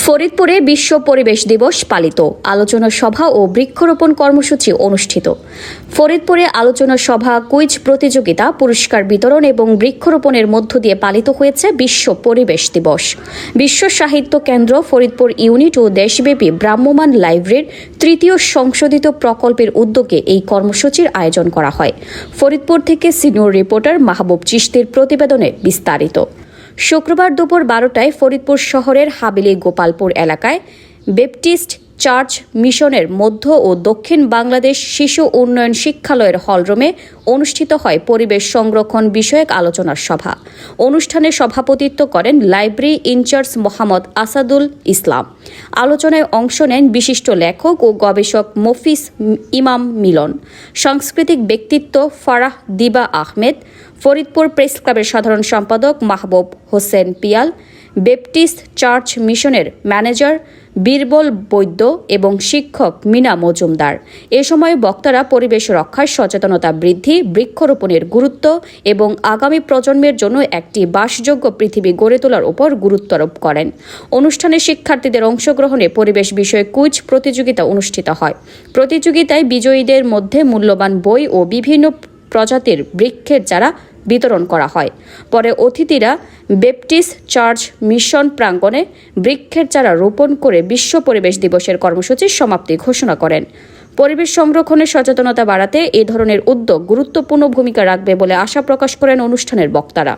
ফরিদপুরে বিশ্ব পরিবেশ দিবস পালিত, আলোচনা সভা ও বৃক্ষরোপণ কর্মসূচি অনুষ্ঠিত। ফরিদপুরে আলোচনা সভা, কুইজ প্রতিযোগিতা, পুরস্কার বিতরণ এবং বৃক্ষরোপণের মধ্য দিয়ে পালিত হয়েছে বিশ্ব পরিবেশ দিবস। বিশ্ব সাহিত্য কেন্দ্র, ফরিদপুর ইউনিট ও দেশব্যাপী ভ্রাম্যমাণ লাইব্রেরির তৃতীয় সংশোধিত প্রকল্পের উদ্যোগে এই কর্মসূচির আয়োজন করা হয়। ফরিদপুর থেকে সিনিয়র রিপোর্টার মাহবুব চিশতির প্রতিবেদনে বিস্তারিত। শুক্রবার দুপুর 12টায় ফরিদপুর শহরের হাবিলি গোপালপুর এলাকায় বেপটিস্ট চার্চ মিশনের মধ্য ও দক্ষিণ বাংলাদেশ শিশু উন্নয়ন শিক্ষালয়ের হলরুমে অনুষ্ঠিত হয় পরিবেশ সংরক্ষণ বিষয়ক আলোচনা সভা। অনুষ্ঠানে সভাপতিত্ব করেন লাইব্রেরি ইনচার্জ মোহাম্মদ আসাদুল ইসলাম। আলোচনায় অংশ নেন বিশিষ্ট লেখক ও গবেষক মফিজ ইমাম মিলন, সাংস্কৃতিক ব্যক্তিত্ব ফারাহ দিবা আহমেদ, ফরিদপুর প্রেস ক্লাবের সাধারণ সম্পাদক মাহবুব হোসেন পিয়াল, বেপটিস্ট চার্চ মিশনের ম্যানেজার বীরবল বৈদ্য এবং শিক্ষক মিনা মজুমদার। এ সময় বক্তারা পরিবেশ রক্ষায় সচেতনতা বৃদ্ধি, বৃক্ষরোপণের গুরুত্ব এবং আগামী প্রজন্মের জন্য একটি বাসযোগ্য পৃথিবী গড়ে তোলার উপর গুরুত্ব আরোপ করেন। অনুষ্ঠানে শিক্ষার্থীদের অংশগ্রহণে পরিবেশ বিষয়ে কুইজ প্রতিযোগিতা অনুষ্ঠিত হয়। প্রতিযোগিতায় বিজয়ীদের মধ্যে মূল্যবান বই ও বিভিন্ন প্রজাতির বৃক্ষের চারা বিতরণ করা হয়। পরে অতিথিরা বেপটিস্ট চার্চ মিশন প্রাঙ্গণে বৃক্ষের চারা রোপণ করে বিশ্ব পরিবেশ দিবসের কর্মসূচির সমাপ্তি ঘোষণা করেন। পরিবেশ সংরক্ষণের সচেতনতা বাড়াতে এ ধরনের উদ্যোগ গুরুত্বপূর্ণ ভূমিকা রাখবে বলে আশা প্রকাশ করেন অনুষ্ঠানের বক্তারা।